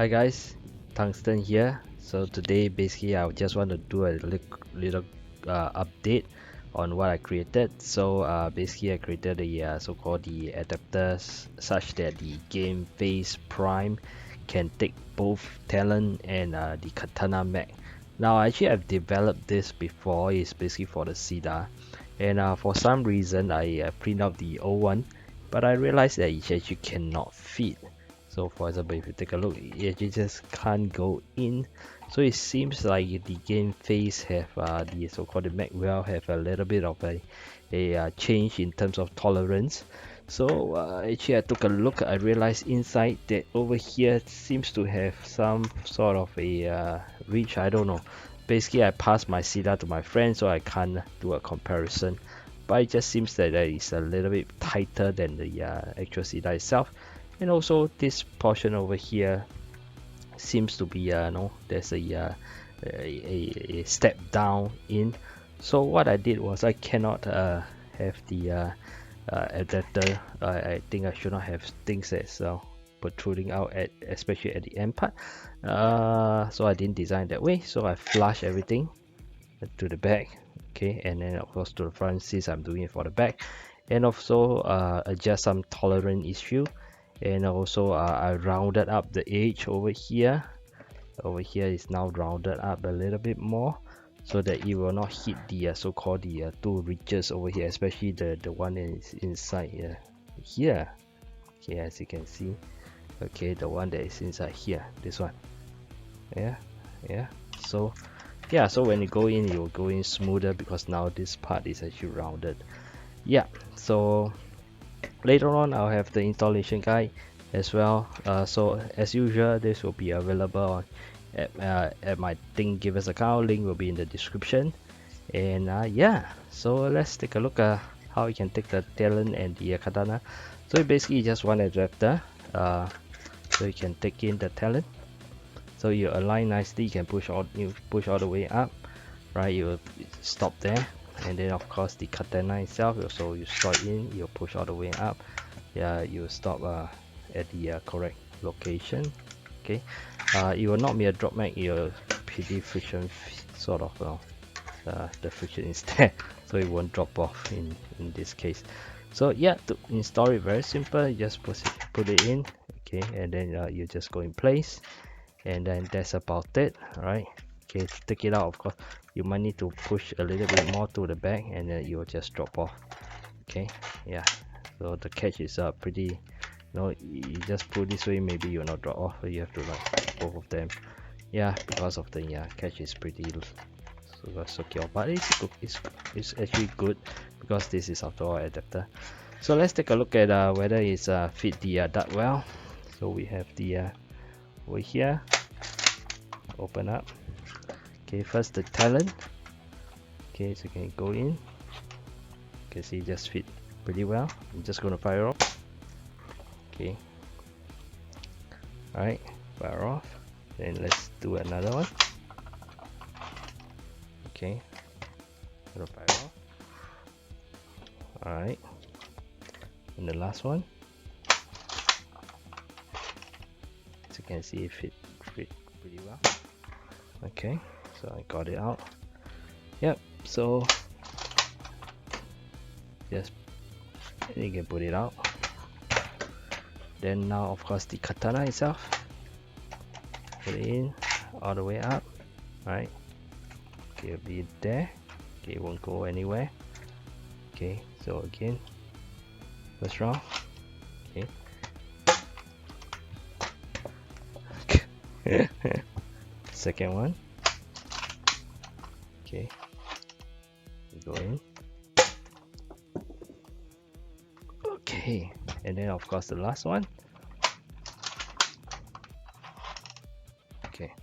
Hi guys, Tungsten here. So today basically I just want to do a little update on what I created. So basically I created a so-called the adapters such that the GameFace Prime can take both Talon and the Katana mech. Now actually I've developed this before. It's basically for the SIDA, and for some reason I print out the old one, but I realized that it actually cannot fit. So for example, if you take a look, it actually just can't go in. So it seems like the game phase have the so-called the Macwell have a little bit of a change in terms of tolerance. So actually I took a look, I realized inside that over here seems to have some sort of a reach, I don't know. Basically I passed my SIDA to my friend, so I can't do a comparison. But it just seems that it's a little bit tighter than the actual SIDA itself. And also this portion over here seems to be no, there's a step down in. So what I did was I cannot have the adapter. I think I should not have things that's protruding out at, especially at the end part. So I didn't design that way, so I flush everything to the back, okay, and then of course to the front since I'm doing it for the back, and also adjust some tolerance issue. And also I rounded up the edge over here. Over here is now rounded up a little bit more so that it will not hit the so-called the two ridges over here, especially the one that is inside here. Okay, as you can see, okay, the one that is inside here, this one, yeah. So yeah, so when you go in, you will go in smoother because now this part is actually rounded. Yeah, so later on I'll have the installation guide as well. So as usual, this will be available at my Thingiver's account. Link will be in the description. And yeah, so let's take a look at how you can take the Talon and the Katana. So basically just one adapter, so you can take in the Talon. So you align nicely, you can push all the way up, right? You will stop there. And then of course the Katana itself, so you slot in, you push all the way up. Yeah, you stop at the correct location. Okay, it will not be a drop mag, it will pretty friction sort of the friction is there, so it won't drop off in this case. So yeah, to install it very simple, you just put it in, okay, and then you just go in place, and then that's about it. Right, okay, to take it out, of course you might need to push a little bit more to the back, and then it will just drop off. Okay, yeah, so the catch is pretty, you just put this way, maybe you'll not drop off, you have to like both of them. Yeah, because of the catch is pretty secure, but it's actually good because this is after all adapter. So let's take a look at whether it's fit the duct well. So we have the over here, open up. Okay, first the Talon. Okay, so you can go in. Okay, see, just fit pretty well. I'm just gonna fire off. Okay, alright, fire off. Then let's do another one. Okay, gonna fire off. Alright, and the last one, as you can see, it fit pretty well. Okay, so I got it out. Yep, so just you can put it out. Then now of course the Katana itself, put it in all the way up. Right, okay, it'll be there. Okay, it won't go anywhere. Okay, so again, first round. Okay. Second one. Okay, go in. Okay, and then of course the last one. Okay.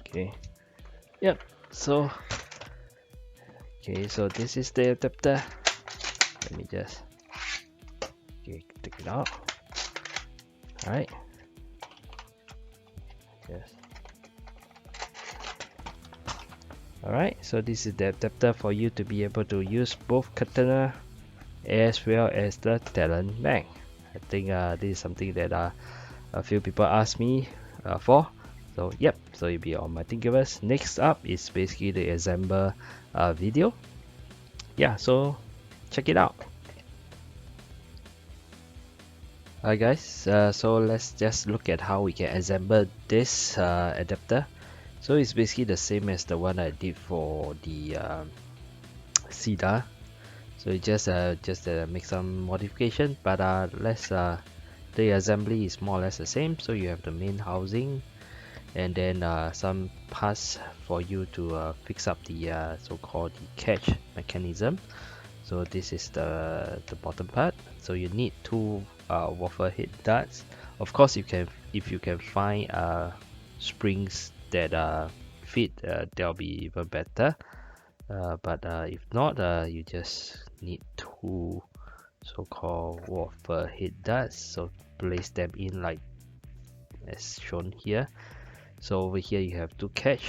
Okay. Yep. So okay, so this is the adapter. Let me just take it out. Alright. Yes. Alright, so this is the adapter for you to be able to use both Katana as well as the Talon mech. I think this is something that a few people asked me for. So yep, so it'll be on my Thingiverse. Next up is basically the assemble video. Yeah, so check it out. Alright guys, so let's just look at how we can assemble this adapter. So it's basically the same as the one I did for the CEDA. So it just make some modification, but the assembly is more or less the same. So you have the main housing, and then some parts for you to fix up the so-called the catch mechanism. So this is the bottom part. So you need two waffle head darts. Of course, if you can find springs that fit, that'll be even better. But if not, you just need two so-called waffle head darts. So place them in like as shown here. So over here you have two catch.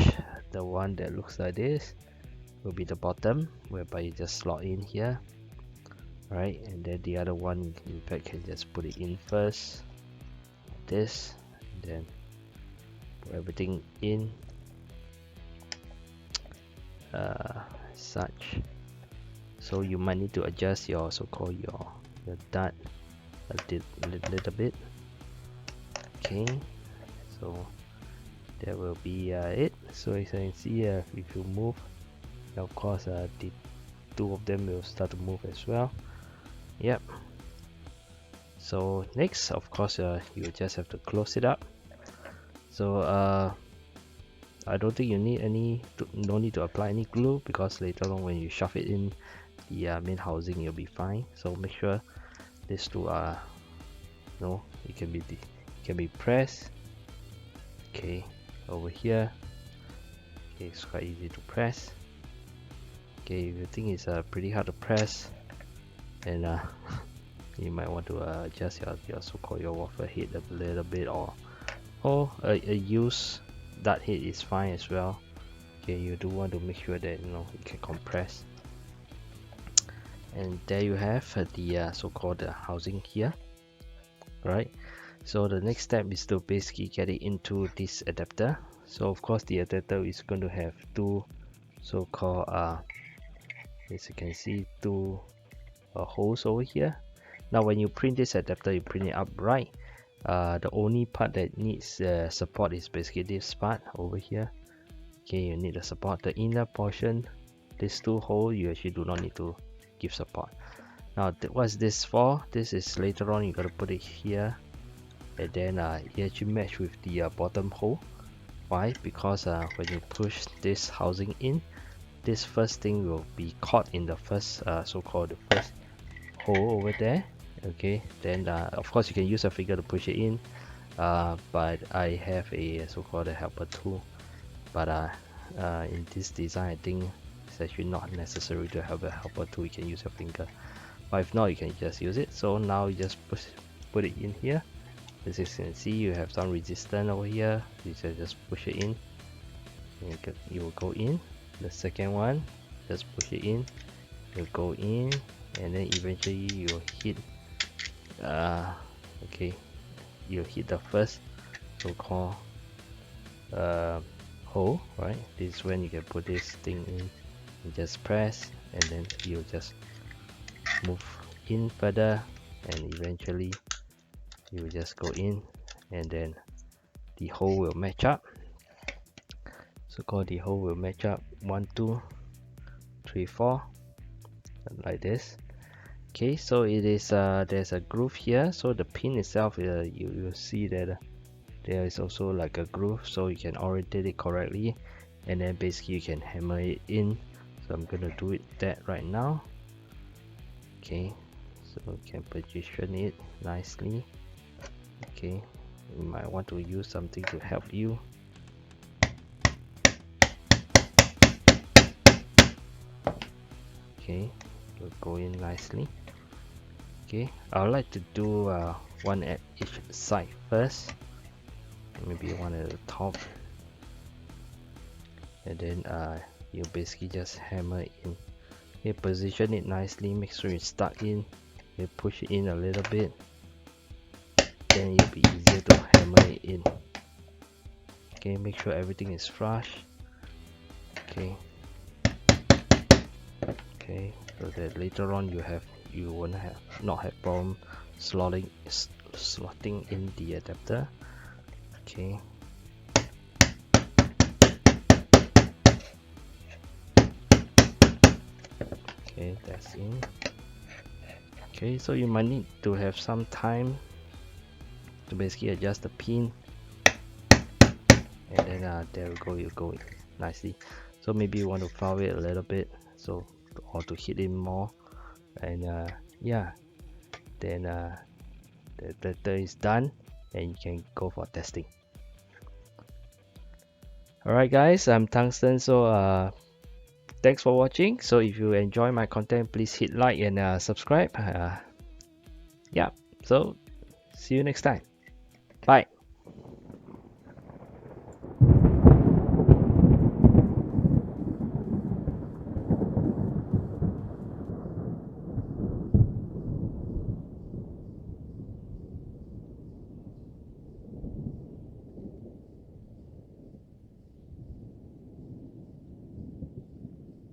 The one that looks like this will be the bottom, whereby you just slot in here, right? And then the other one, in fact, can just put it in first, like this, and then put everything in such. So you might need to adjust your so-called your dart a little bit. Okay, so that will be it. So as you can see, if you move, of course the two of them will start to move as well. Yep. So next, of course, you just have to close it up. So I don't think you need no need to apply any glue, because later on when you shove it in the main housing, you'll be fine. So make sure these two are it can be pressed. Okay, over here. Okay, it's quite easy to press. Okay, if you think it's pretty hard to press, then you might want to adjust your so-called your waffle head a little bit, or a used dart head is fine as well. Okay, you do want to make sure that it can compress. And there you have the so-called housing here. Right, so the next step is to basically get it into this adapter. So of course the adapter is going to have two so-called as you can see, two holes over here. Now when you print this adapter, you print it upright. The only part that needs support is basically this part over here. Okay, you need the support. The inner portion, these two holes, you actually do not need to give support. Now what's this for? This is later on you gotta put it here, and then it actually match with the bottom hole. Why? Because when you push this housing in, this first thing will be caught in the first so-called the first hole over there. Okay, then of course you can use a finger to push it in, but I have a so-called a helper tool. But in this design, I think it's actually not necessary to have a helper tool. You can use your finger, but if not, you can just use it. So now you just put it in here. As you can see, you have some resistance over here. You just push it in, and you will go in. The second one, just push it in, you'll go in, and then eventually you'll hit okay, you'll hit the first so-called hole, right? This is when you can put this thing in. You just press, and then you'll just move in further, and eventually you will just go in, and then the hole will match up. So-called the hole will match up 1 2 3 4, like this. Okay, so it is there's a groove here. So the pin itself, you will see that there is also like a groove, so you can orientate it correctly, and then basically you can hammer it in. So I'm gonna do that right now. Okay, so you can position it nicely. Okay, you might want to use something to help you. Okay, will go in nicely. Okay, I would like to do one at each side first, maybe one at the top, and then you basically just hammer it in. Okay, position it nicely, make sure it's stuck in. You push it in a little bit, then it'll be easier to hammer hammer it in. Okay, make sure everything is flush. Okay, okay, so that later on you won't not have problem slotting in the adapter. Okay. Okay, that's in. Okay, so you might need to have some time to basically adjust the pin, and then there we go, you go in nicely. So maybe you want to foul it a little bit, so or to hit it more, and yeah, then the adapter is done, and you can go for testing. Alright guys, I'm Tungsten, so thanks for watching. So if you enjoy my content, please hit like and subscribe. Yeah, so see you next time. Bye.